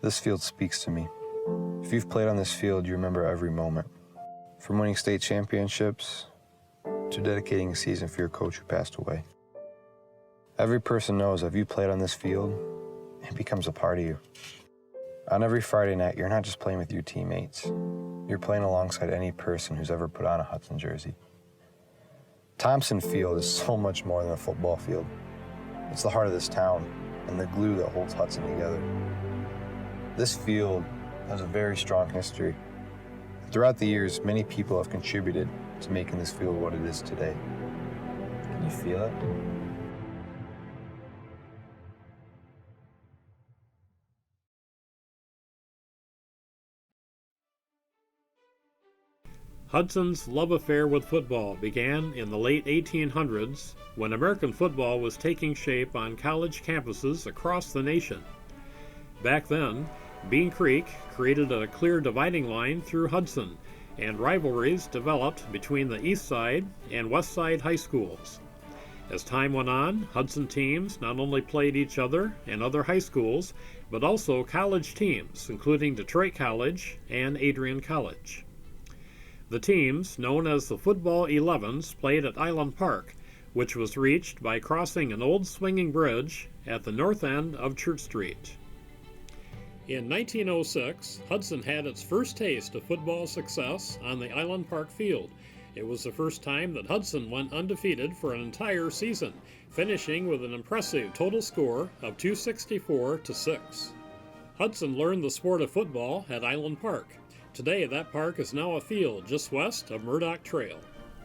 This field speaks to me. If you've played on this field, you remember every moment. From winning state championships to dedicating a season for your coach who passed away. Every person knows if you played on this field, it becomes a part of you. On every Friday night, you're not just playing with your teammates. You're playing alongside any person who's ever put on a Hudson jersey. Thompson Field is so much more than a football field. It's the heart of this town and the glue that holds Hudson together. This field has a very strong history. Throughout the years, many people have contributed to making this field what it is today. Can you feel it? Hudson's love affair with football began in the late 1800s when American football was taking shape on college campuses across the nation. Back then, Bean Creek created a clear dividing line through Hudson, and rivalries developed between the East Side and West Side high schools. As time went on, Hudson teams not only played each other and other high schools, but also college teams, including Detroit College and Adrian College. The teams, known as the Football 11s, played at Island Park, which was reached by crossing an old swinging bridge at the north end of Church Street. In 1906, Hudson had its first taste of football success on the Island Park field. It was the first time that Hudson went undefeated for an entire season, finishing with an impressive total score of 264-6. Hudson learned the sport of football at Island Park. Today, that park is now a field just west of Murdoch Trail.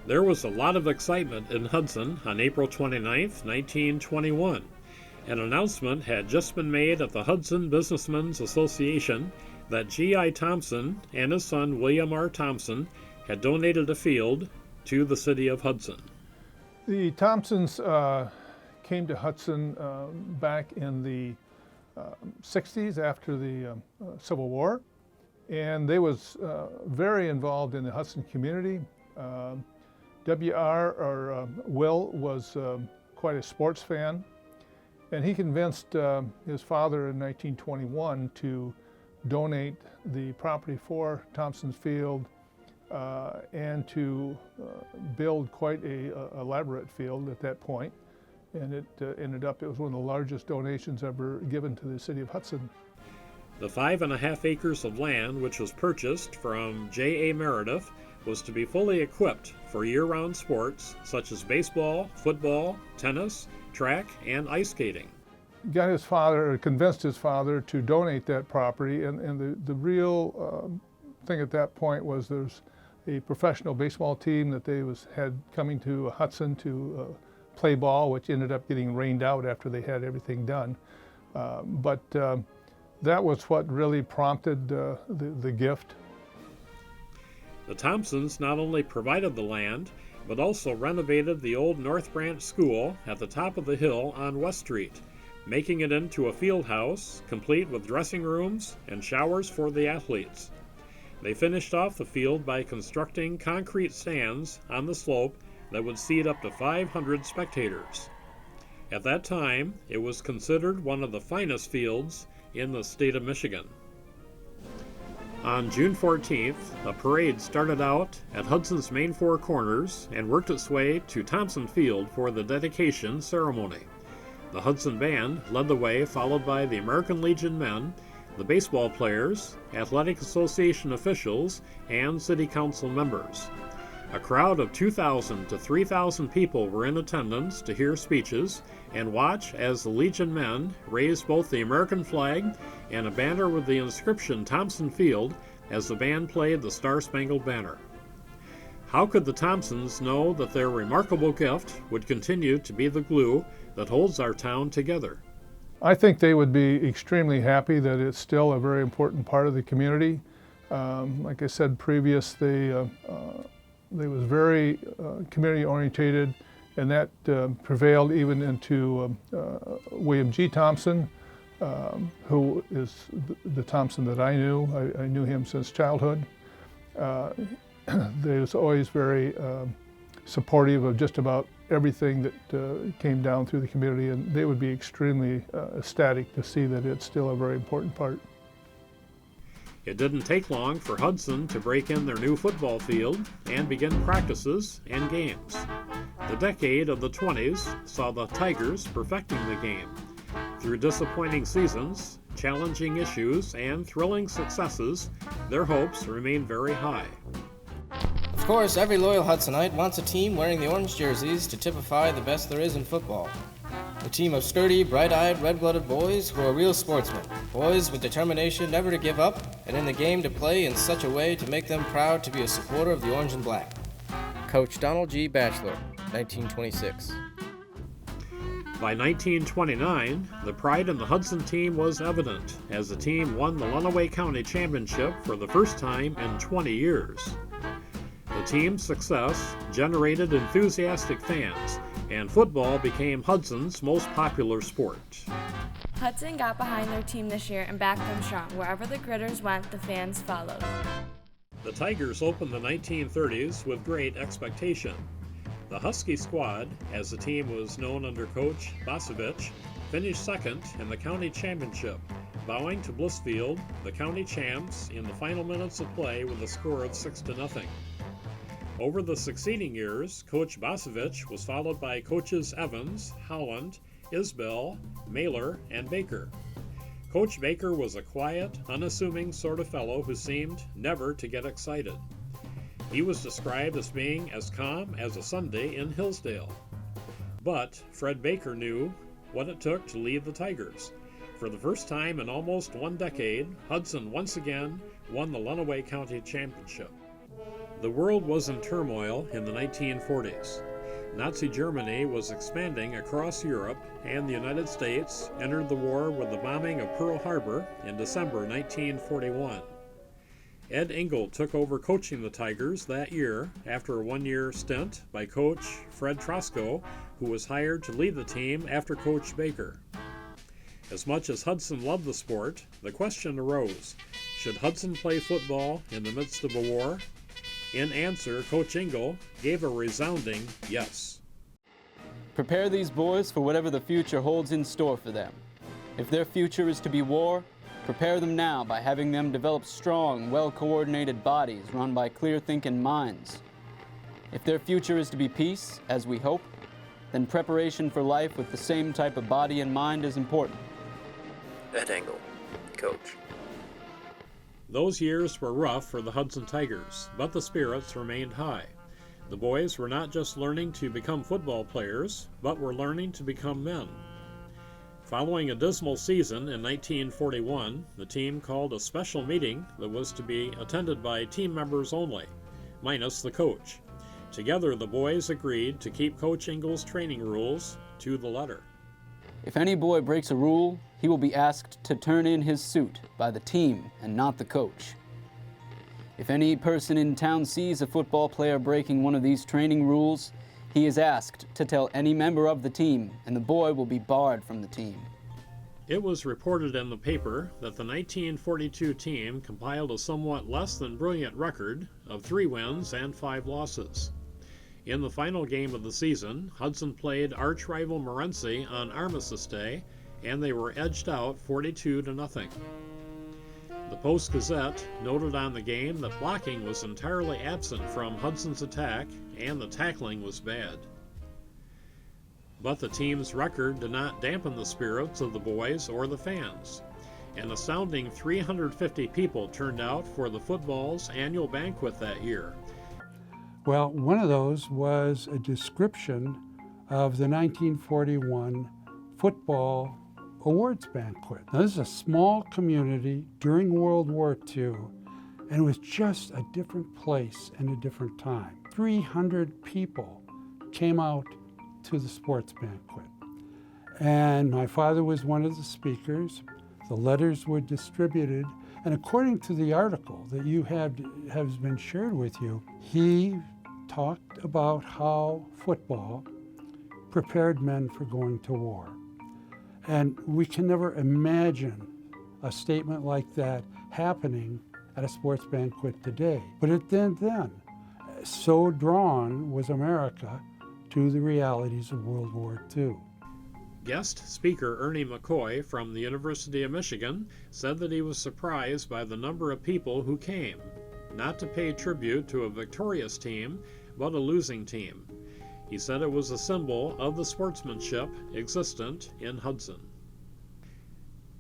There was a lot of excitement in Hudson on April 29, 1921. An announcement had just been made at the Hudson Businessmen's Association that G.I. Thompson and his son William R. Thompson had donated a field to the city of Hudson. The Thompsons came to Hudson back in the 60s after the Civil War. And they was very involved in the Hudson community. Will was quite a sports fan, and he convinced his father in 1921 to donate the property for Thompson's Field and to build quite a elaborate field at that point. And it ended up, it was one of the largest donations ever given to the city of Hudson. The 5.5 acres of land which was purchased from J.A. Meredith was to be fully equipped for year-round sports such as baseball, football, tennis, track, and ice skating. Got his father, convinced his father to donate that property, and the real thing at that point was there's a professional baseball team that they had coming to Hudson to play ball, which ended up getting rained out after they had everything done. That was what really prompted the gift. The Thompsons not only provided the land, but also renovated the old North Branch School at the top of the hill on West Street, making it into a field house, complete with dressing rooms and showers for the athletes. They finished off the field by constructing concrete stands on the slope that would seat up to 500 spectators. At that time, it was considered one of the finest fields in the state of Michigan. On June 14th, a parade started out at Hudson's main four corners and worked its way to Thompson Field for the dedication ceremony. The Hudson Band led the way, followed by the American Legion men, the baseball players, Athletic Association officials, and City Council members. A crowd of 2,000 to 3,000 people were in attendance to hear speeches and watch as the Legion men raised both the American flag and a banner with the inscription Thompson Field as the band played the Star-Spangled Banner. How could the Thompsons know that their remarkable gift would continue to be the glue that holds our town together? I think they would be extremely happy that it's still a very important part of the community. Like I said previous, they was very community orientated, and that prevailed even into William G. Thompson, who is the Thompson that I knew. I knew him since childhood. They was always very supportive of just about everything that came down through the community, and they would be extremely ecstatic to see that it's still a very important part. It didn't take long for Hudson to break in their new football field and begin practices and games. The decade of the 20s saw the Tigers perfecting the game. Through disappointing seasons, challenging issues, and thrilling successes, their hopes remain very high. Of course, every loyal Hudsonite wants a team wearing the orange jerseys to typify the best there is in football. A team of sturdy, bright-eyed, red-blooded boys who are real sportsmen, boys with determination never to give up, and in the game to play in such a way to make them proud to be a supporter of the orange and black. Coach Donald G. Batchelor, 1926. By 1929, the pride in the Hudson team was evident as the team won the Lenawee County Championship for the first time in 20 years. The team's success generated enthusiastic fans, and football became Hudson's most popular sport. Hudson got behind their team this year and backed them strong. Wherever the Critters went, the fans followed. The Tigers opened the 1930s with great expectation. The Husky squad, as the team was known under Coach Bosevich, finished second in the county championship, bowing to Blissfield, the county champs, in the final minutes of play with a score of 6-0. Over the succeeding years, Coach Bosevich was followed by coaches Evans, Howland, Isbell, Mailer, and Baker. Coach Baker was a quiet, unassuming sort of fellow who seemed never to get excited. He was described as being as calm as a Sunday in Hillsdale. But Fred Baker knew what it took to lead the Tigers. For the first time in almost one decade, Hudson once again won the Lenawee County Championship. The world was in turmoil in the 1940s. Nazi Germany was expanding across Europe, and the United States entered the war with the bombing of Pearl Harbor in December 1941. Ed Engel took over coaching the Tigers that year after a one-year stint by coach Fred Trosco, who was hired to lead the team after Coach Baker. As much as Hudson loved the sport, the question arose, should Hudson play football in the midst of a war? In answer, Coach Engel gave a resounding yes. Prepare these boys for whatever the future holds in store for them. If their future is to be war, prepare them now by having them develop strong, well-coordinated bodies run by clear-thinking minds. If their future is to be peace, as we hope, then preparation for life with the same type of body and mind is important. Ed Engel, coach. Those years were rough for the Hudson Tigers, but the spirits remained high. The boys were not just learning to become football players, but were learning to become men. Following a dismal season in 1941, the team called a special meeting that was to be attended by team members only, minus the coach. Together, the boys agreed to keep Coach Engel's training rules to the letter. If any boy breaks a rule, he will be asked to turn in his suit by the team and not the coach. If any person in town sees a football player breaking one of these training rules, he is asked to tell any member of the team, and the boy will be barred from the team. It was reported in the paper that the 1942 team compiled a somewhat less than brilliant record of 3 wins and 5 losses. In the final game of the season, Hudson played arch-rival Morenci on Armistice Day, and they were edged out 42-0. The Post-Gazette noted on the game that blocking was entirely absent from Hudson's attack, and the tackling was bad. But the team's record did not dampen the spirits of the boys or the fans. An astounding 350 people turned out for the football's annual banquet that year. Well, one of those was a description of the 1941 football awards banquet. Now, this is a small community during World War II, and it was just a different place and a different time. 300 people came out to the sports banquet, and my father was one of the speakers. The letters were distributed, and according to the article that has been shared with you, he talked about how football prepared men for going to war. And we can never imagine a statement like that happening at a sports banquet today. But it then, so drawn was America to the realities of World War II. Guest speaker Ernie McCoy from the University of Michigan said that he was surprised by the number of people who came, not to pay tribute to a victorious team, but a losing team. He said it was a symbol of the sportsmanship existent in Hudson.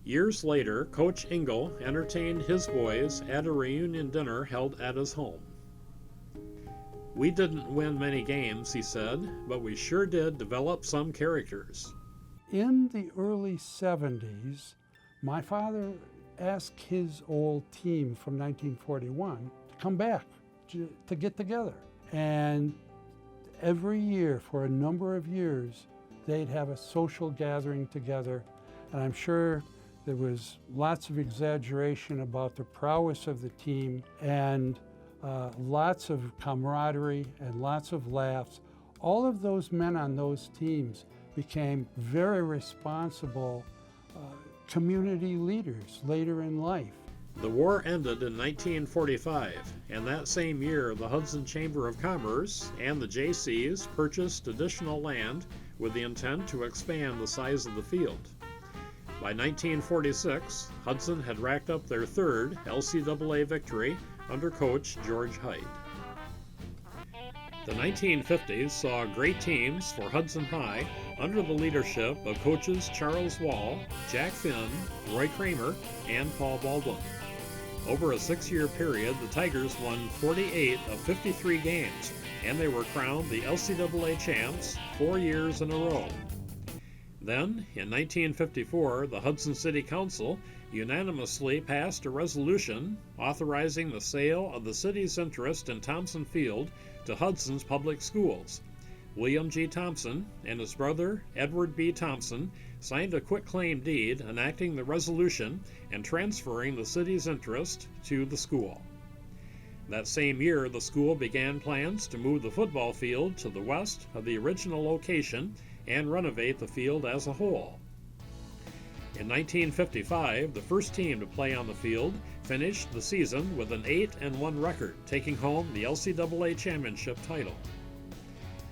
Years later, Coach Engel entertained his boys at a reunion dinner held at his home. "We didn't win many games," he said, "but we sure did develop some characters." In the early 70s, my father asked his old team from 1941 to come back to get together. And every year, for a number of years, they'd have a social gathering together. And I'm sure there was lots of exaggeration about the prowess of the team and lots of camaraderie and lots of laughs. All of those men on those teams became very responsible community leaders later in life. The war ended in 1945, and that same year the Hudson Chamber of Commerce and the Jaycees purchased additional land with the intent to expand the size of the field. By 1946, Hudson had racked up their third LCAA victory under coach George Height. The 1950s saw great teams for Hudson High under the leadership of coaches Charles Wall, Jack Finn, Roy Kramer, and Paul Baldwin. Over a 6-year period, the Tigers won 48 of 53 games, and they were crowned the LCAA champs 4 years in a row. Then, in 1954, the Hudson City Council unanimously passed a resolution authorizing the sale of the city's interest in Thompson Field to Hudson's public schools. William G. Thompson and his brother Edward B. Thompson signed a quitclaim deed enacting the resolution and transferring the city's interest to the school. That same year, the school began plans to move the football field to the west of the original location and renovate the field as a whole. In 1955, the first team to play on the field finished the season with an 8-1 record, taking home the LCAA championship title.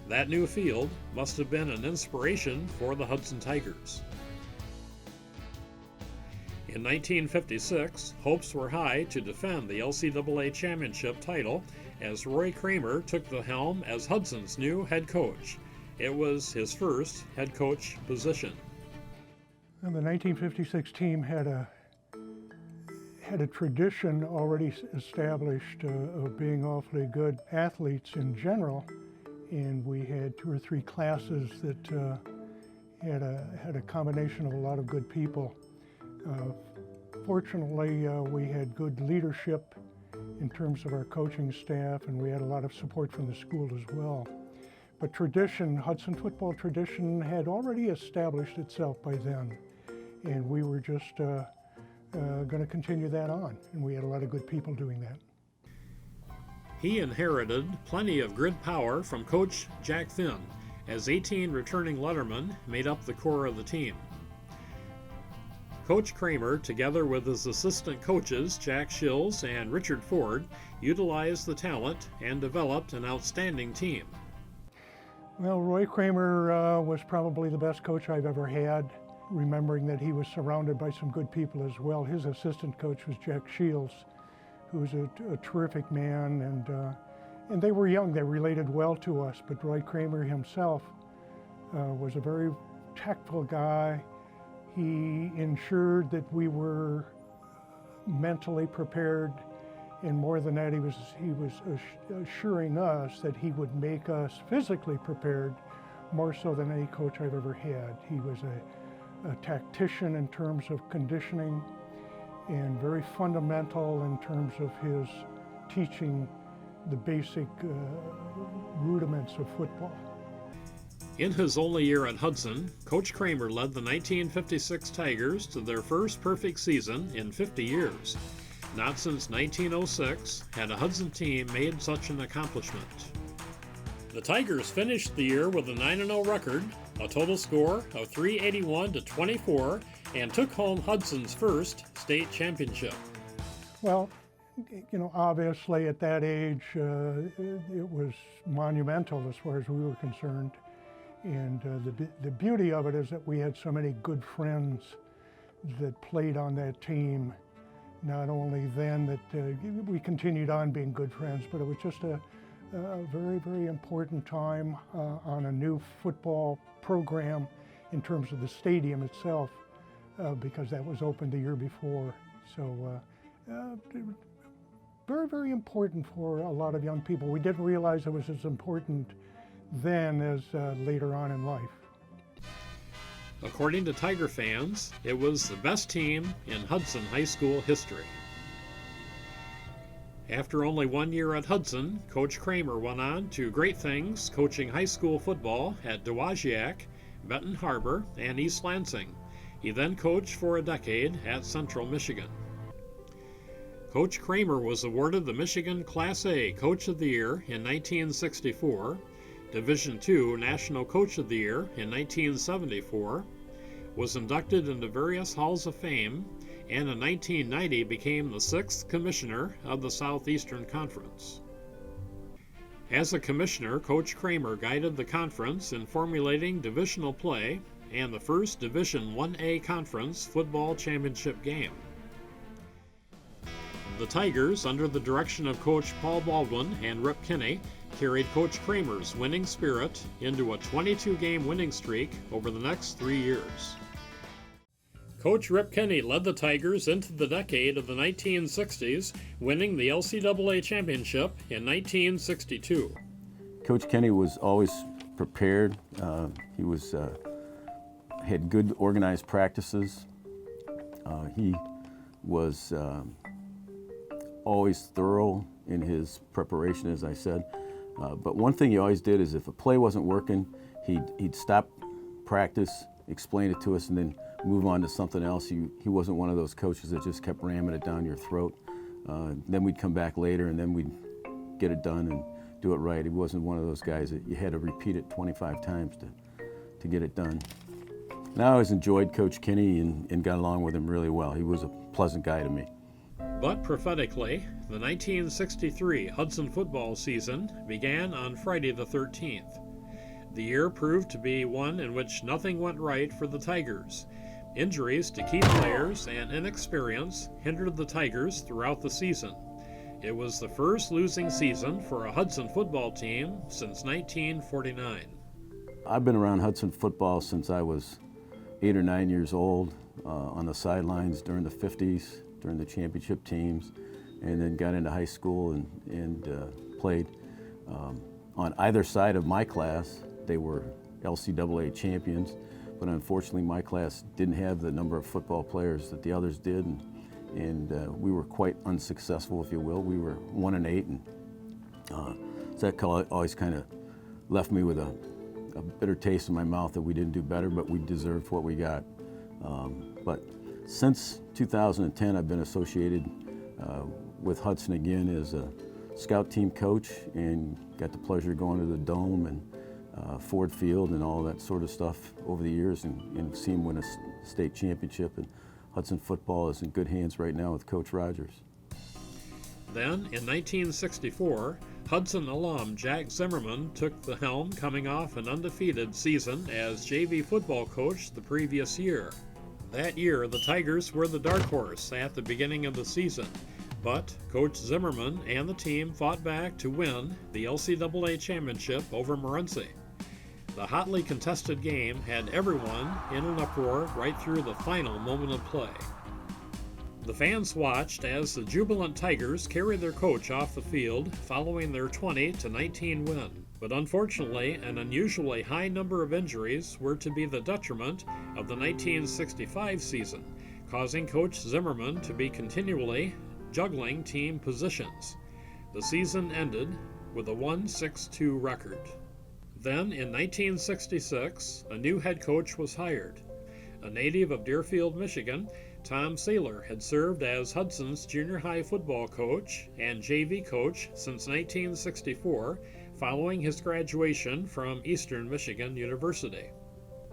That new field must have been an inspiration for the Hudson Tigers. In 1956, hopes were high to defend the LCAA championship title as Roy Kramer took the helm as Hudson's new head coach. It was his first head coach position. And the 1956 team had a tradition already established of being awfully good athletes in general, and we had 2 or 3 classes that had a combination of a lot of good people. Fortunately, we had good leadership in terms of our coaching staff, and we had a lot of support from the school as well. But tradition, Hudson football tradition, had already established itself by then, and we were just going to continue that on, and we had a lot of good people doing that. He inherited plenty of grid power from coach Jack Finn, as 18 returning lettermen made up the core of the team. Coach Kramer, together with his assistant coaches Jack Shills and Richard Ford, utilized the talent and developed an outstanding team. Well, Roy Kramer was probably the best coach I've ever had, remembering that he was surrounded by some good people as well. His assistant coach was Jack Shields, who was a terrific man, and they were young. They related well to us, but Roy Kramer himself was a very tactful guy. He ensured that we were mentally prepared, and more than that, he was assuring us that he would make us physically prepared more so than any coach I've ever had. He was a tactician in terms of conditioning and very fundamental in terms of his teaching the basic rudiments of football. In his only year at Hudson, Coach Kramer led the 1956 Tigers to their first perfect season in 50 years. Not since 1906 had a Hudson team made such an accomplishment. The Tigers finished the year with a 9-0 record, a total score of 381-24, and took home Hudson's first state championship. Well, you know, obviously at that age, it was monumental as far as we were concerned. And the beauty of it is that we had so many good friends that played on that team. Not only then that we continued on being good friends, but it was just a very, very important time on a new football program in terms of the stadium itself, because that was opened the year before. So very, very important for a lot of young people. We didn't realize it was as important then as later on in life. According to Tiger fans, it was the best team in Hudson High School history. After only 1 year at Hudson, Coach Kramer went on to great things, coaching high school football at Dowagiac, Benton Harbor, and East Lansing. He then coached for a decade at Central Michigan. Coach Kramer was awarded the Michigan Class A Coach of the Year in 1964, Division II National Coach of the Year in 1974, was inducted into various halls of fame, and in 1990 became the 6th commissioner of the Southeastern Conference. As a commissioner, Coach Kramer guided the conference in formulating divisional play and the first Division I-A Conference football championship game. The Tigers, under the direction of Coach Paul Baldwin and Rip Kinney, carried Coach Kramer's winning spirit into a 22-game winning streak over the next 3 years. Coach Rip Kinney led the Tigers into the decade of the 1960s, winning the LCAA championship in 1962. Coach Kinney was always prepared. He had good organized practices. He was always thorough in his preparation, as I said. But one thing he always did is if a play wasn't working, he'd stop practice, explain it to us, and then move on to something else. He wasn't one of those coaches that just kept ramming it down your throat. Then we'd come back later and then we'd get it done and do it right. He wasn't one of those guys that you had to repeat it 25 times to get it done. And I always enjoyed Coach Kinney and got along with him really well. He was a pleasant guy to me. But prophetically, the 1963 Hudson football season began on Friday the 13th. The year proved to be one in which nothing went right for the Tigers. Injuries to key players and inexperience hindered the Tigers throughout the season. It was the first losing season for a Hudson football team since 1949. I've been around Hudson football since I was 8 or 9 years old, on the sidelines during the 50s, during the championship teams, and then got into high school and played on either side of my class. They were LCAA champions, but unfortunately my class didn't have the number of football players that the others did, and we were quite unsuccessful, if you will. We were 1-8, and so that always kind of left me with a bitter taste in my mouth that we didn't do better, but we deserved what we got. But since 2010, I've been associated with Hudson again as a scout team coach, and got the pleasure of going to the Dome and Ford Field and all that sort of stuff over the years, and see him win a state championship. And Hudson football is in good hands right now with Coach Rogers. Then, in 1964, Hudson alum Jack Zimmerman took the helm, coming off an undefeated season as JV football coach the previous year. That year, the Tigers were the dark horse at the beginning of the season, but Coach Zimmerman and the team fought back to win the LCAA championship over Morenci. The hotly contested game had everyone in an uproar right through the final moment of play. The fans watched as the jubilant Tigers carried their coach off the field following their 20-19 win. But unfortunately, an unusually high number of injuries were to be the detriment of the 1965 season, causing Coach Zimmerman to be continually juggling team positions. The season ended with a 1-6-2 record. Then, in 1966, a new head coach was hired. A native of Deerfield, Michigan, Tom Saylor had served as Hudson's junior high football coach and JV coach since 1964, following his graduation from Eastern Michigan University.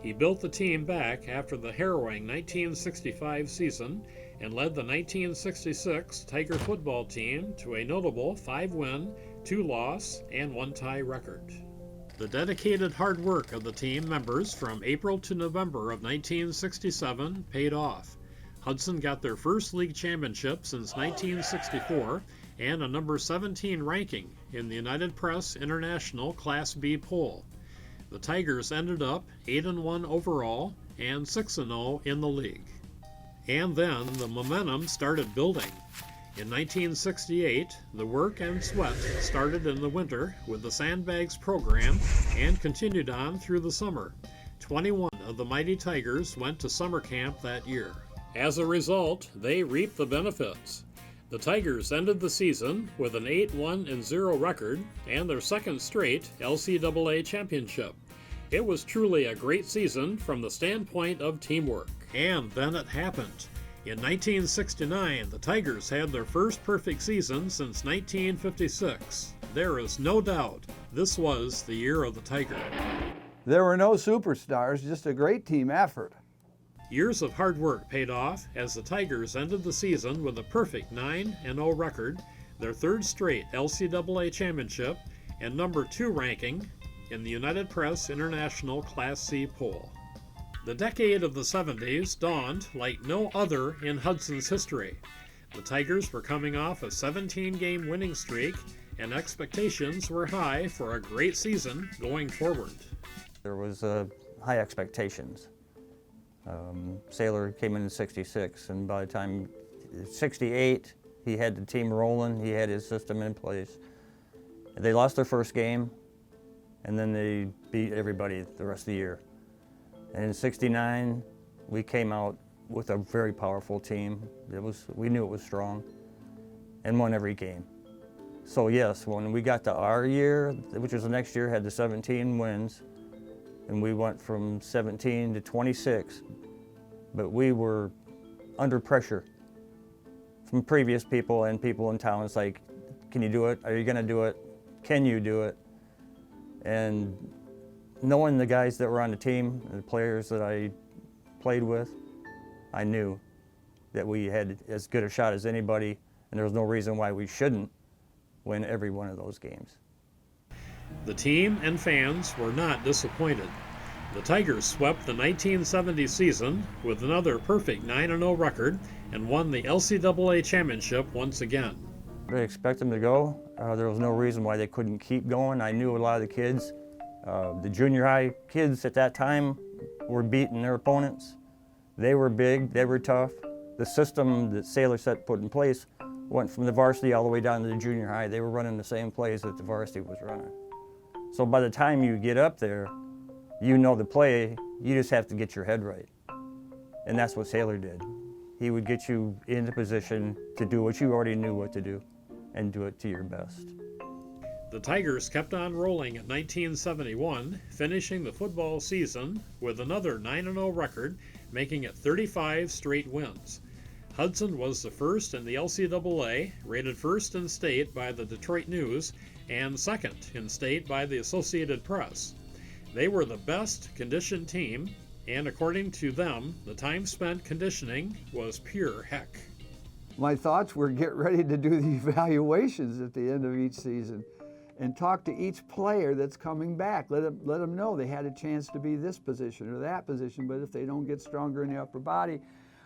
He built the team back after the harrowing 1965 season and led the 1966 Tiger football team to a notable 5-win, 2-loss, and 1-tie record. The dedicated hard work of the team members from April to November of 1967 paid off. Hudson got their first league championship since 1964 and a number 17 ranking in the United Press International Class B poll. The Tigers ended up 8-1 overall and 6-0 in the league. And then the momentum started building. In 1968, the work and sweat started in the winter with the Sandbags program and continued on through the summer. 21 of the mighty Tigers went to summer camp that year. As a result, they reaped the benefits. The Tigers ended the season with an 8-1-0 record and their second straight LCAA championship. It was truly a great season from the standpoint of teamwork. And then it happened. In 1969, the Tigers had their first perfect season since 1956. There is no doubt this was the year of the Tiger. There were no superstars, just a great team effort. Years of hard work paid off as the Tigers ended the season with a perfect 9-0 record, their third straight LCAA championship, and number 2 ranking in the United Press International Class C poll. The decade of the 70s dawned like no other in Hudson's history. The Tigers were coming off a 17-game winning streak, and expectations were high for a great season going forward. There was high expectations. Saylor came in '66, and by the time '68, he had the team rolling, he had his system in place. They lost their first game, and then they beat everybody the rest of the year. And in '69, we came out with a very powerful team. We knew it was strong, and won every game. So yes, when we got to our year, which was the next year, had the 17 wins, and we went from 17 to 26, but we were under pressure from previous people and people in town. It's like, can you do it? Are you gonna do it? Can you do it? And knowing the guys that were on the team, the players that I played with, I knew that we had as good a shot as anybody, and there was no reason why we shouldn't win every one of those games. The team and fans were not disappointed. The Tigers swept the 1970 season with another perfect 9-0 record and won the LCAA championship once again. I expect them to go. There was no reason why they couldn't keep going. I knew a lot of the kids. The junior high kids at that time were beating their opponents. They were big, they were tough. The system that Saylor put in place went from the varsity all the way down to the junior high. They were running the same plays that the varsity was running. So by the time you get up there, you know the play, you just have to get your head right. And that's what Saylor did. He would get you into position to do what you already knew what to do and do it to your best. The Tigers kept on rolling in 1971, finishing the football season with another 9-0 record, making it 35 straight wins. Hudson was the first in the LCAA, rated first in state by the Detroit News, and second in state by the Associated Press. They were the best conditioned team, and according to them, the time spent conditioning was pure heck. My thoughts were get ready to do the evaluations at the end of each season and talk to each player that's coming back. Let them know they had a chance to be this position or that position, but if they don't get stronger in the upper body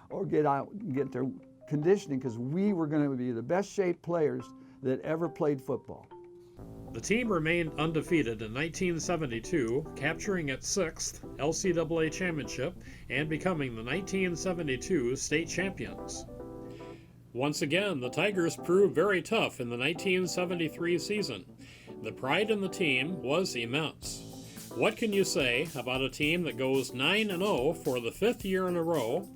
or get their conditioning, because we were going to be the best shaped players that ever played football. The team remained undefeated in 1972, capturing its 6th LCAA championship and becoming the 1972 state champions. Once again, the Tigers proved very tough in the 1973 season. The pride in the team was immense. What can you say about a team that goes 9-0 for the 5th year in a row,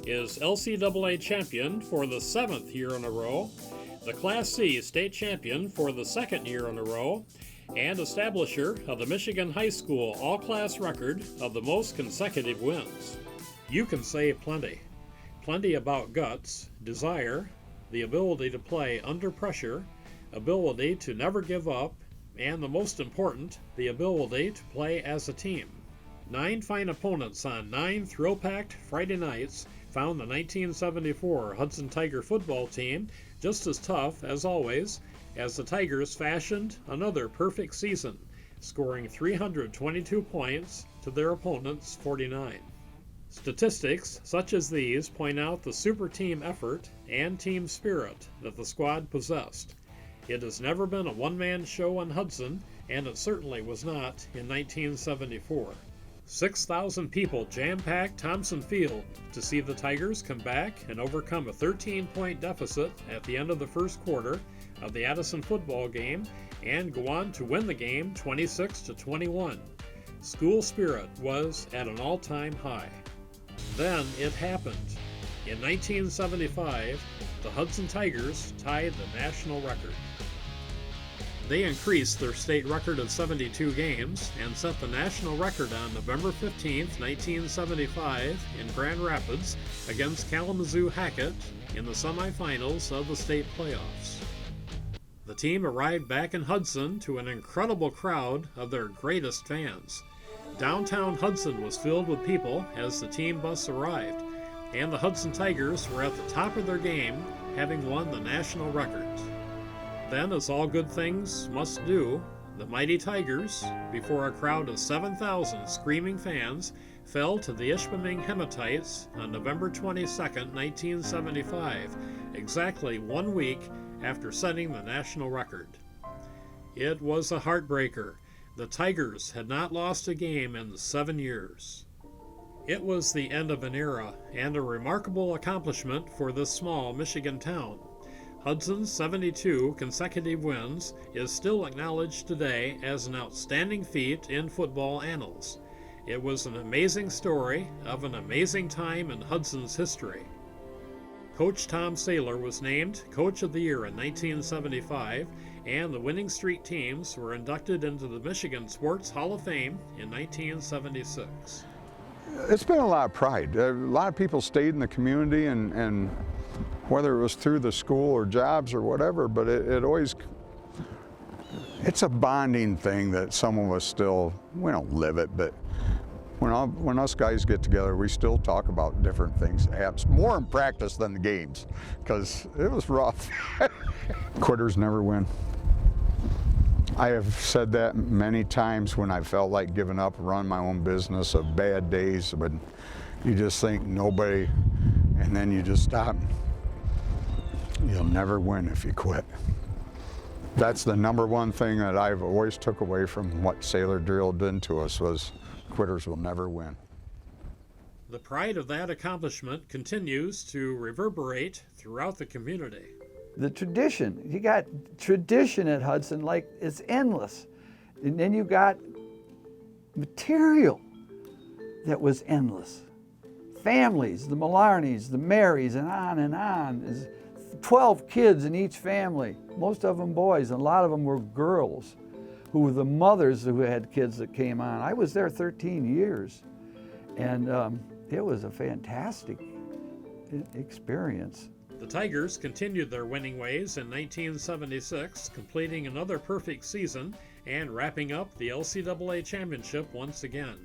is LCAA champion for the 7th year in a row, the Class C state champion for the 2nd year in a row, and establisher of the Michigan High School all-class record of the most consecutive wins? You can say plenty. Plenty about guts, desire, the ability to play under pressure, ability to never give up, and the most important, the ability to play as a team. 9 fine opponents on 9 thrill-packed Friday nights found the 1974 Hudson Tiger football team just as tough, as always, as the Tigers fashioned another perfect season, scoring 322 points to their opponent's 49. Statistics such as these point out the super team effort and team spirit that the squad possessed. It has never been a one-man show in Hudson, and it certainly was not in 1974. 6,000 people jam-packed Thompson Field to see the Tigers come back and overcome a 13-point deficit at the end of the first quarter of the Addison football game and go on to win the game 26-21. School spirit was at an all-time high. Then it happened. In 1975, the Hudson Tigers tied the national record. They increased their state record of 72 games and set the national record on November 15, 1975 in Grand Rapids against Kalamazoo Hackett in the semifinals of the state playoffs. The team arrived back in Hudson to an incredible crowd of their greatest fans. Downtown Hudson was filled with people as the team bus arrived, and the Hudson Tigers were at the top of their game, having won the national record. Then, as all good things must do, the mighty Tigers, before a crowd of 7,000 screaming fans, fell to the Ishpeming Hematites on November 22, 1975, exactly 1 week after setting the national record. It was a heartbreaker. The Tigers had not lost a game in 7 years. It was the end of an era and a remarkable accomplishment for this small Michigan town. Hudson's 72 consecutive wins is still acknowledged today as an outstanding feat in football annals. It was an amazing story of an amazing time in Hudson's history. Coach Tom Saylor was named Coach of the Year in 1975, and the winning streak teams were inducted into the Michigan Sports Hall of Fame in 1976. It's been a lot of pride. A lot of people stayed in the community, and whether it was through the school or jobs or whatever, but it always, it's a bonding thing that some of us still, we don't live it, but when us guys get together, we still talk about different things, perhaps more in practice than the games, because it was rough. Quitters never win. I have said that many times when I felt like giving up, run my own business, of bad days, but you just think nobody, and then you just stop. You'll never win if you quit. That's the number one thing that I've always took away from what Saylor drilled into us, was quitters will never win. The pride of that accomplishment continues to reverberate throughout the community. The tradition, you got tradition at Hudson, like it's endless. And then you got material that was endless. Families, the Malarneys, the Marys, and on and on. There's 12 kids in each family, most of them boys, and a lot of them were girls, who were the mothers who had kids that came on. I was there 13 years, and it was a fantastic experience. The Tigers continued their winning ways in 1976, completing another perfect season and wrapping up the LCAA championship once again.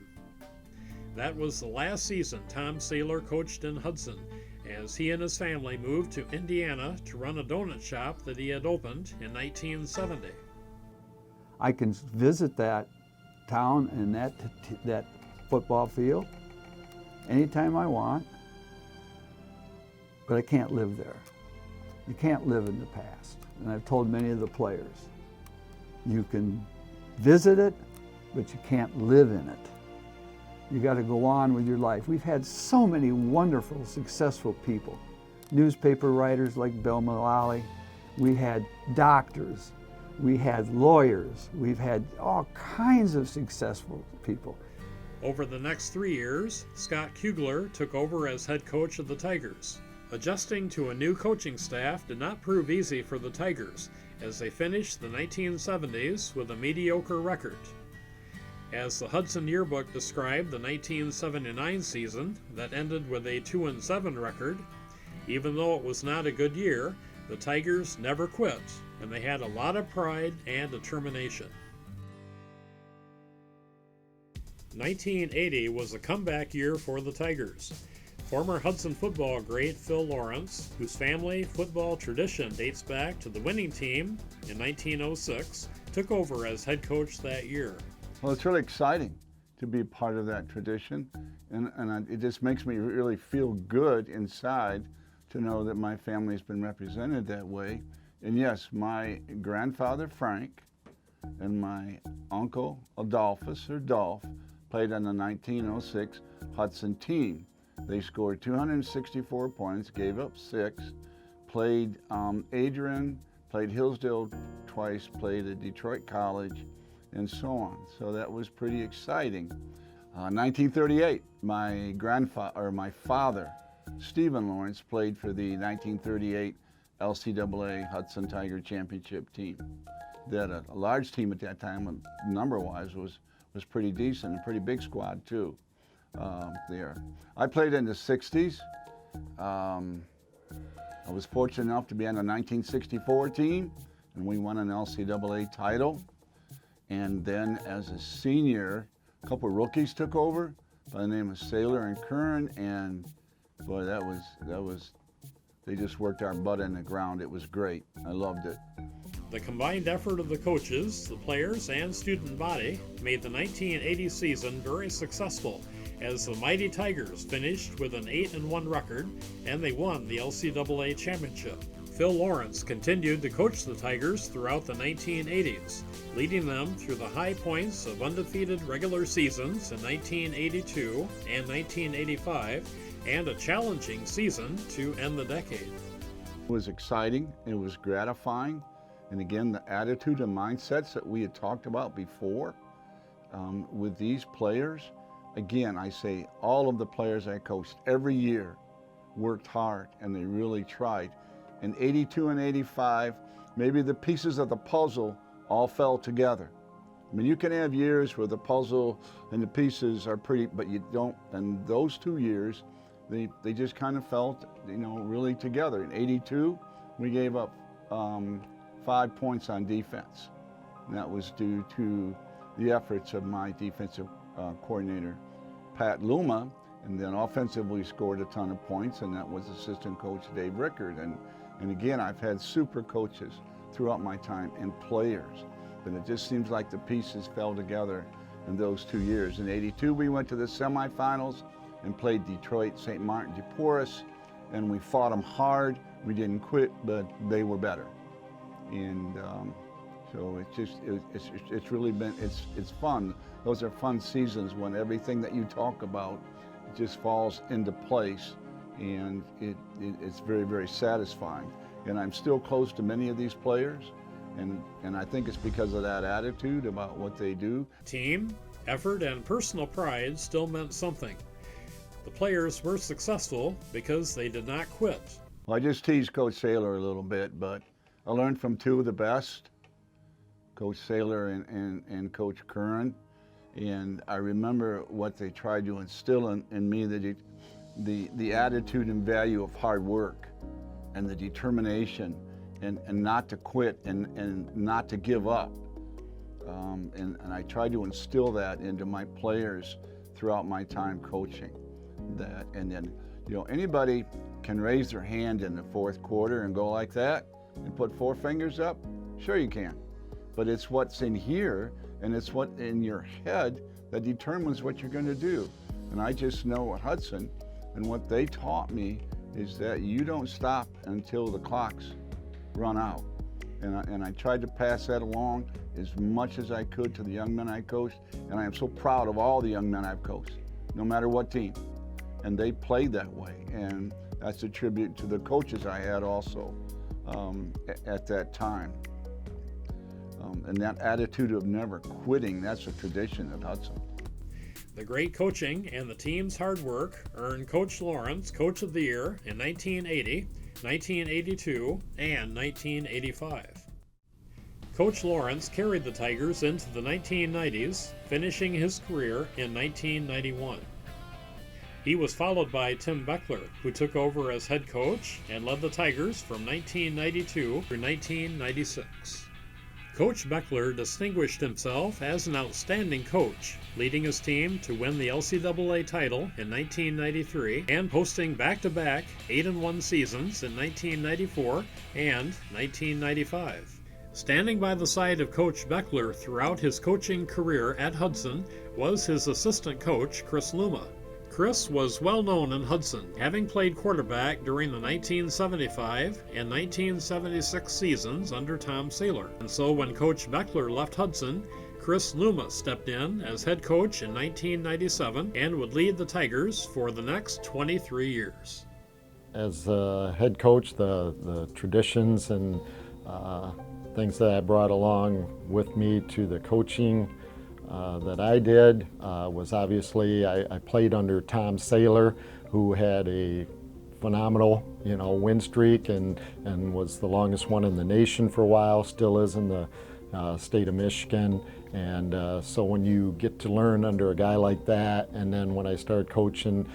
That was the last season Tom Saylor coached in Hudson, as he and his family moved to Indiana to run a donut shop that he had opened in 1970. I can visit that town and that football field anytime I want, but I can't live there. You can't live in the past. And I've told many of the players, you can visit it, but you can't live in it. You got to go on with your life. We've had so many wonderful, successful people. Newspaper writers like Bill Mullally. We had doctors. We had lawyers. We've had all kinds of successful people. Over the next 3 years, Scott Kugler took over as head coach of the Tigers. Adjusting to a new coaching staff did not prove easy for the Tigers, as they finished the 1970s with a mediocre record. As the Hudson Yearbook described the 1979 season that ended with a 2-7 record, even though it was not a good year, the Tigers never quit, and they had a lot of pride and determination. 1980 was a comeback year for the Tigers. Former Hudson football great Phil Lawrence, whose family football tradition dates back to the winning team in 1906, took over as head coach that year. Well, it's really exciting to be part of that tradition, and it just makes me really feel good inside to know that my family's been represented that way. And yes, my grandfather Frank and my uncle Adolphus, or Dolph, played on the 1906 Hudson team. They scored 264 points, gave up 6, played Adrian, played Hillsdale twice, played at Detroit College, and so on. So that was pretty exciting. 1938, my father, Stephen Lawrence, played for the 1938 LCAA Hudson Tiger Championship team. They had a large team at that time, number-wise, was pretty decent, a pretty big squad too there. I played in the 60s. I was fortunate enough to be on the 1964 team, and we won an LCAA title. And then as a senior, a couple of rookies took over by the name of Saylor and Curran, and boy, they just worked our butt in the ground. It was great. I loved it. The combined effort of the coaches, the players, and student body made the 1980 season very successful, as the Mighty Tigers finished with an 8-1 record, and they won the LCAA championship. Phil Lawrence continued to coach the Tigers throughout the 1980s, leading them through the high points of undefeated regular seasons in 1982 and 1985, and a challenging season to end the decade. It was exciting, it was gratifying, and again, the attitude and mindsets that we had talked about before with these players. Again, I say all of the players I coached every year worked hard, and they really tried. In 82 and 85, maybe the pieces of the puzzle all fell together. I mean, you can have years where the puzzle and the pieces are pretty, but you don't, and those 2 years, they just kind of felt, really together. In 82, we gave up 5 points on defense. And that was due to the efforts of my defensive coordinator, Pat Luma, and then offensively scored a ton of points, and that was assistant coach Dave Rickard. And again, I've had super coaches throughout my time and players, but it just seems like the pieces fell together in those 2 years. In 82, we went to the semifinals and played Detroit St. Martin de Porres, and we fought them hard. We didn't quit, but they were better. And so it's really been, it's fun. Those are fun seasons when everything that you talk about just falls into place, and it's very, very satisfying. And I'm still close to many of these players, and I think it's because of that attitude about what they do. Team, effort, and personal pride still meant something. The players were successful because they did not quit. Well, I just teased Coach Saylor a little bit, but I learned from 2 of the best, Coach Saylor and Coach Curran. And I remember what they tried to instill in me, the attitude and value of hard work and the determination and not to quit and not to give up. And I tried to instill that into my players throughout my time coaching. And then, anybody can raise their hand in the 4th quarter and go like that and put 4 fingers up. Sure you can. But it's what's in here and it's what in your head that determines what you're going to do. And I just know at Hudson, and what they taught me is that you don't stop until the clocks run out. And I tried to pass that along as much as I could to the young men I coached, and I am so proud of all the young men I've coached, no matter what team. And they played that way, and that's a tribute to the coaches I had also at that time. And that attitude of never quitting, that's a tradition at Hudson. The great coaching and the team's hard work earned Coach Lawrence Coach of the Year in 1980, 1982, and 1985. Coach Lawrence carried the Tigers into the 1990s, finishing his career in 1991. He was followed by Tim Beckler, who took over as head coach and led the Tigers from 1992 through 1996. Coach Beckler distinguished himself as an outstanding coach, leading his team to win the LCAA title in 1993 and posting back-to-back 8-1 seasons in 1994 and 1995. Standing by the side of Coach Beckler throughout his coaching career at Hudson was his assistant coach, Chris Luma. Chris was well known in Hudson, having played quarterback during the 1975 and 1976 seasons under Tom Saylor. And so when Coach Beckler left Hudson, Chris Luma stepped in as head coach in 1997 and would lead the Tigers for the next 23 years. As head coach, the traditions and things that I brought along with me to the coaching that I did was obviously I played under Tom Saylor, who had a phenomenal, win streak and was the longest one in the nation for a while, still is in the state of Michigan. And so when you get to learn under a guy like that, and then when I started coaching,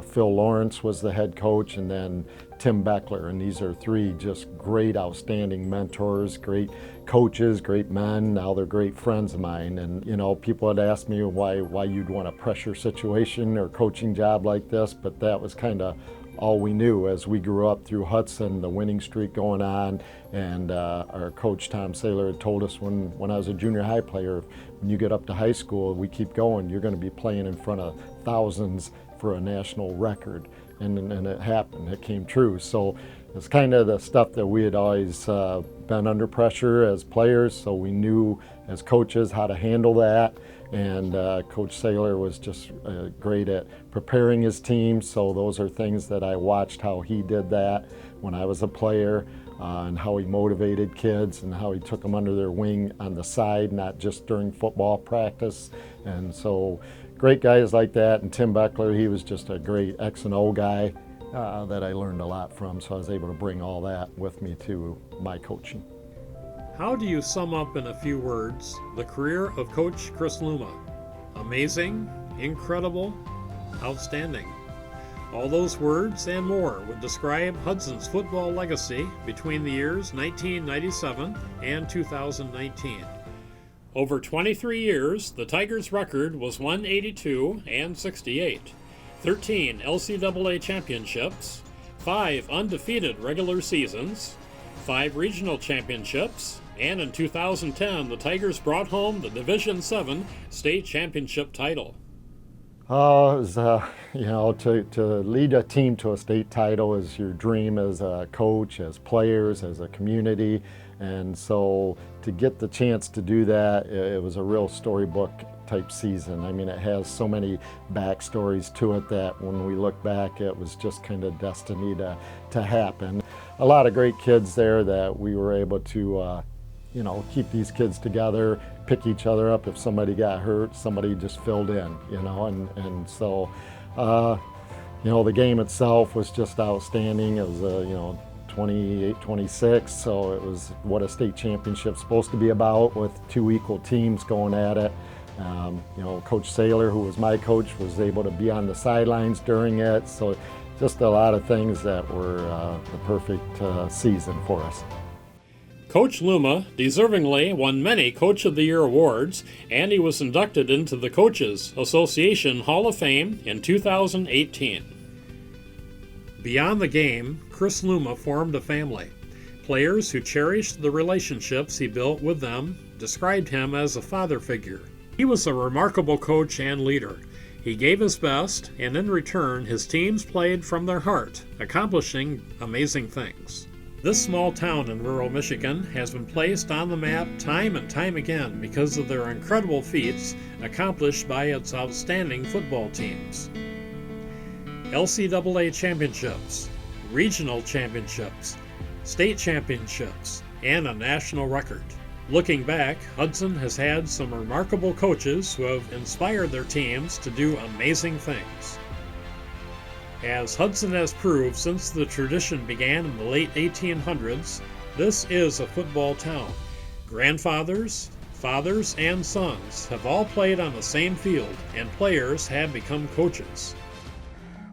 Phil Lawrence was the head coach, and then Tim Beckler, and these are three just great, outstanding mentors, great coaches, great men. Now they're great friends of mine. And people had asked me why you'd want a pressure situation or coaching job like this, but that was kind of all we knew as we grew up through Hudson, the winning streak going on. And our coach Tom Saylor had told us when I was a junior high player, when you get up to high school, we keep going, you're going to be playing in front of thousands for a national record. And it happened, it came true. So it's kind of the stuff that we had always been under pressure as players, so we knew as coaches how to handle that. And Coach Saylor was just great at preparing his team, so those are things that I watched how he did that when I was a player, and how he motivated kids and how he took them under their wing on the side, not just during football practice. And so great guys like that. And Tim Beckler, he was just a great X and O guy that I learned a lot from, so I was able to bring all that with me to my coaching. How do you sum up in a few words the career of Coach Chris Luma? Amazing, incredible, outstanding. All those words and more would describe Hudson's football legacy between the years 1997 and 2019. Over 23 years, the Tigers' record was 182-68, 13 LCAA championships, 5 undefeated regular seasons, 5 regional championships, and in 2010, the Tigers brought home the Division VII state championship title. It was, to lead a team to a state title is your dream as a coach, as players, as a community. And so to get the chance to do that, it was a real storybook type season. I mean, it has so many backstories to it that when we look back, it was just kind of destiny to happen. A lot of great kids there that we were able to keep these kids together, pick each other up if somebody got hurt, somebody just filled in, and so, the game itself was just outstanding. It was, 28-26, so it was what a state championship's supposed to be about, with two equal teams going at it. Coach Saylor, who was my coach, was able to be on the sidelines during it, so just a lot of things that were the perfect season for us. Coach Luma deservingly won many Coach of the Year awards, and he was inducted into the Coaches Association Hall of Fame in 2018. Beyond the game, Chris Luma formed a family. Players who cherished the relationships he built with them described him as a father figure. He was a remarkable coach and leader. He gave his best, and in return, his teams played from their heart, accomplishing amazing things. This small town in rural Michigan has been placed on the map time and time again because of their incredible feats accomplished by its outstanding football teams. LCAA championships, regional championships, state championships, and a national record. Looking back, Hudson has had some remarkable coaches who have inspired their teams to do amazing things. As Hudson has proved since the tradition began in the late 1800s, this is a football town. Grandfathers, fathers, and sons have all played on the same field, and players have become coaches.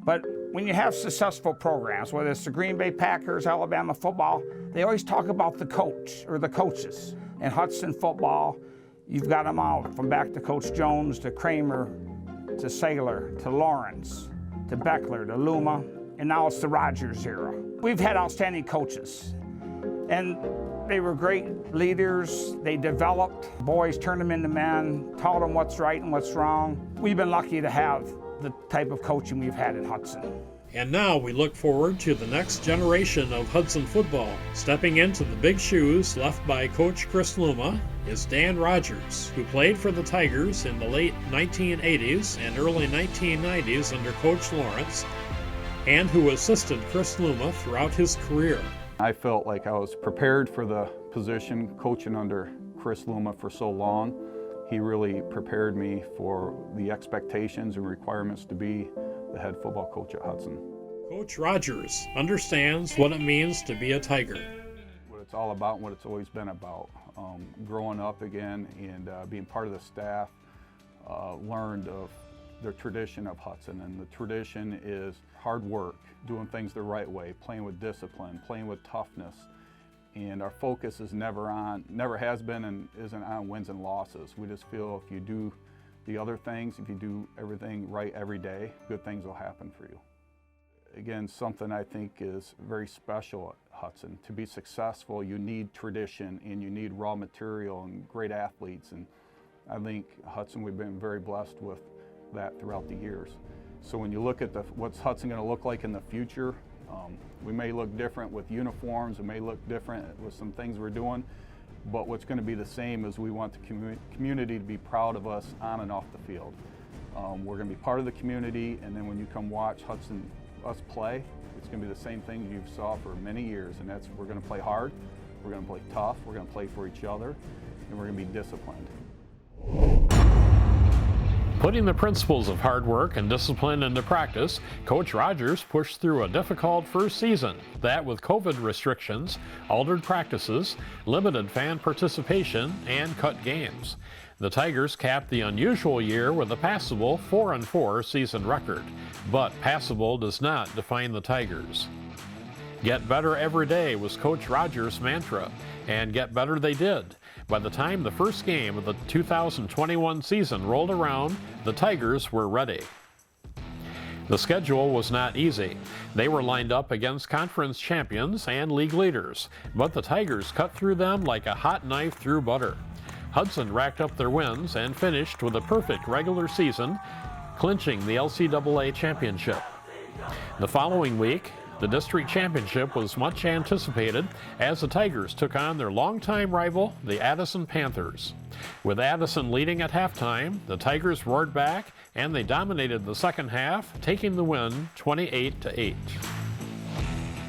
But when you have successful programs, whether it's the Green Bay Packers, Alabama football, they always talk about the coach or the coaches. In Hudson football, you've got them all, from back to Coach Jones, to Kramer, to Saylor, to Lawrence, to Beckler, to Luma, and now it's the Rogers era. We've had outstanding coaches. And They were great leaders. They developed boys, turned them into men, taught them what's right and what's wrong. We've been lucky to have the type of coaching we've had at Hudson. And now we look forward to the next generation of Hudson football. Stepping into the big shoes left by Coach Chris Luma is Dan Rogers, who played for the Tigers in the late 1980s and early 1990s under Coach Lawrence, and who assisted Chris Luma throughout his career. I felt like I was prepared for the position coaching under Chris Luma for so long. He really prepared me for the expectations and requirements to be the head football coach at Hudson. Coach Rogers understands what it means to be a Tiger. What it's all about and what it's always been about. Growing up again and being part of the staff, learned of the tradition of Hudson, and the tradition is hard work, doing things the right way, playing with discipline, playing with toughness, and our focus is never has been and isn't on wins and losses. We just feel if you do the other things, if you do everything right every day, good things will happen for you. Again, something I think is very special at Hudson. To be successful, you need tradition and you need raw material and great athletes, and I think Hudson, we've been very blessed with that throughout the years. So when you look at what's Hudson going to look like in the future, we may look different with uniforms, we may look different with some things we're doing, but what's going to be the same is we want the community to be proud of us on and off the field. We're going to be part of the community, and then when you come watch us play, it's going to be the same thing you saw for many years, and that's we're going to play hard, we're going to play tough, we're going to play for each other, and we're going to be disciplined. Putting the principles of hard work and discipline into practice, Coach Rogers pushed through a difficult first season that, with COVID restrictions, altered practices, limited fan participation, and cut games. The Tigers capped the unusual year with a passable 4-4 season record, but passable does not define the Tigers. Get better every day was Coach Rogers' mantra, and get better they did. By the time the first game of the 2021 season rolled around, the Tigers were ready. The schedule was not easy. They were lined up against conference champions and league leaders, but the Tigers cut through them like a hot knife through butter. Hudson racked up their wins and finished with a perfect regular season, clinching the LCAA championship. The following week, the district championship was much anticipated as the Tigers took on their longtime rival, the Addison Panthers. With Addison leading at halftime, the Tigers roared back and they dominated the second half, taking the win 28-8.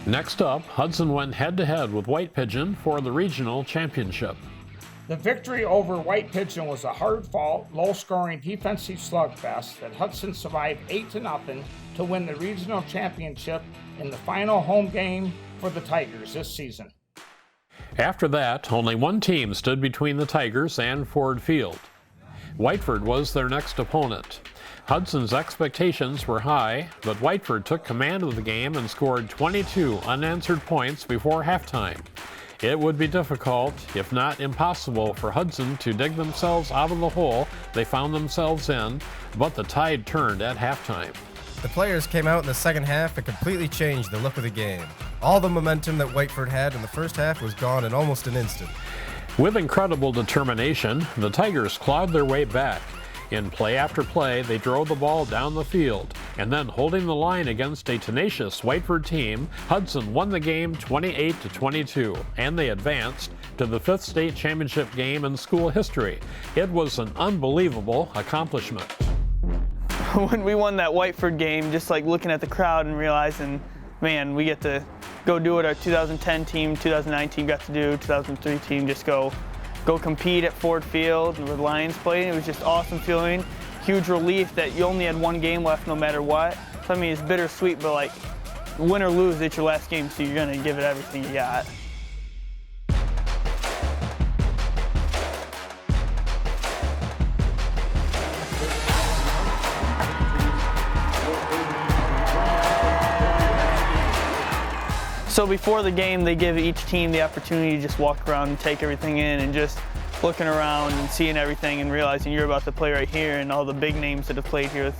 Next up, Hudson went head-to-head with White Pigeon for the regional championship. The victory over White Pigeon was a hard-fought, low-scoring defensive slugfest that Hudson survived 8-0 to win the regional championship in the final home game for the Tigers this season. After that, only one team stood between the Tigers and Ford Field. Whiteford was their next opponent. Hudson's expectations were high, but Whiteford took command of the game and scored 22 unanswered points before halftime. It would be difficult, if not impossible, for Hudson to dig themselves out of the hole they found themselves in, but the tide turned at halftime. The players came out in the second half and completely changed the look of the game. All the momentum that Whiteford had in the first half was gone in almost an instant. With incredible determination, the Tigers clawed their way back. In play after play, they drove the ball down the field, and then holding the line against a tenacious Whiteford team, Hudson won the game 28-22, and they advanced to the 5th state championship game in school history. It was an unbelievable accomplishment. When we won that Whiteford game, just like looking at the crowd and realizing, man, we get to go do what our 2010 team, 2019 got to do, 2003 team, just go compete at Ford Field with Lions playing. It was just awesome feeling, huge relief that you only had one game left no matter what. So I mean, it's bittersweet, but like win or lose, it's your last game, so you're gonna give it everything you got. So before the game, they give each team the opportunity to just walk around and take everything in, and just looking around and seeing everything and realizing you're about to play right here and all the big names that have played here.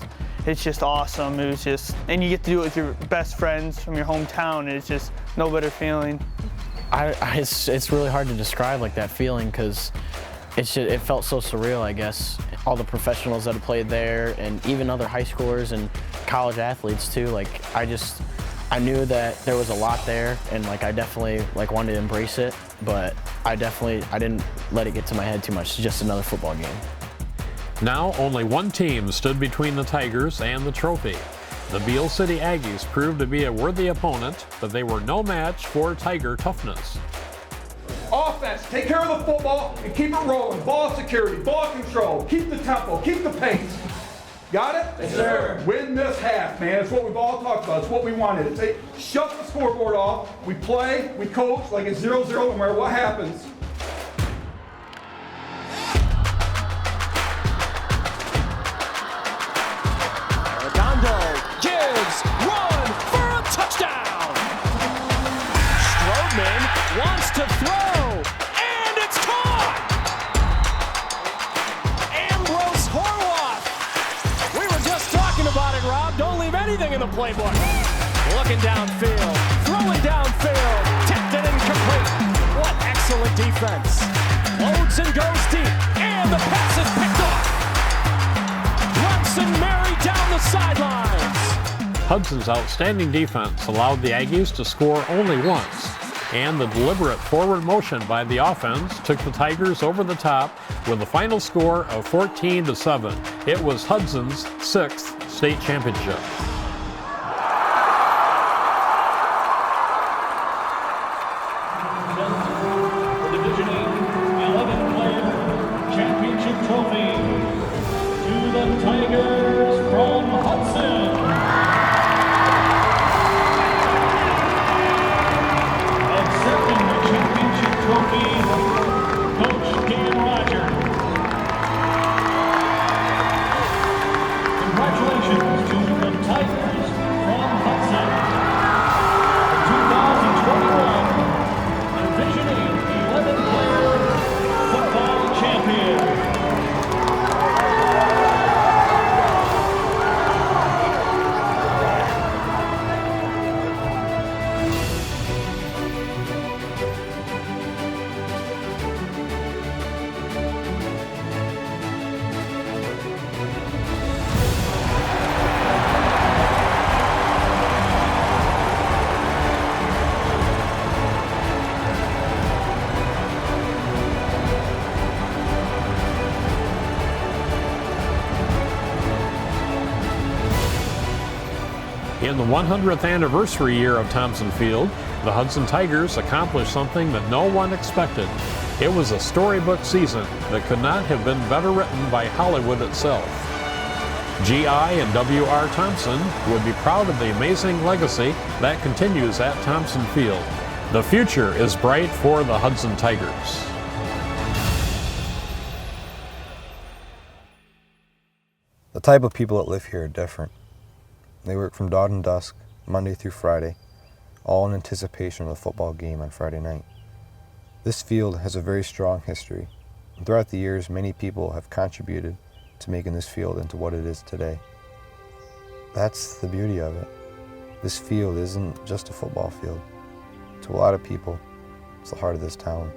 It's just awesome. It was just, and you get to do it with your best friends from your hometown, and it's just no better feeling. It's really hard to describe, like, that feeling, because it felt so surreal, I guess. All the professionals that have played there, and even other high schoolers and college athletes too. Like, I knew that there was a lot there, and like I definitely like wanted to embrace it, but I didn't let it get to my head too much. It's just another football game. Now only one team stood between the Tigers and the trophy. The Beale City Aggies proved to be a worthy opponent, but they were no match for Tiger toughness. Offense, take care of the football and keep it rolling. Ball security, ball control, keep the tempo, keep the pace. Got it? Yes, sir. Win this half, man. It's what we've all talked about. It's what we wanted. Shut the scoreboard off. We play, we coach like it's 0-0 no matter what happens. Redondo gives run for a touchdown. Stroman wants to throw, and it's caught. Ambrose Horwath. We were just talking about it, Rob. Don't leave anything in the playbook. Looking downfield, throwing downfield, tipped it incomplete. What excellent defense. Loads and goes deep, and the pass is picked off. Thompson married down the sidelines. Hudson's outstanding defense allowed the Aggies to score only once, and the deliberate forward motion by the offense took the Tigers over the top with a final score of 14-7. It was Hudson's 6th state championship. The Division 8 11-player championship trophy to the Tigers from Hudson. Accepting the championship trophy, Coach Dan Rogers. Congratulations to the Tigers from Hudson. The 2021 Division 8 11-player football champion. In the 100th anniversary year of Thompson Field, the Hudson Tigers accomplished something that no one expected. It was a storybook season that could not have been better written by Hollywood itself. G.I. and W.R. Thompson would be proud of the amazing legacy that continues at Thompson Field. The future is bright for the Hudson Tigers. The type of people that live here are different. They work from dawn to dusk, Monday through Friday, all in anticipation of the football game on Friday night. This field has a very strong history, and throughout the years, many people have contributed to making this field into what it is today. That's the beauty of it. This field isn't just a football field. To a lot of people, it's the heart of this town.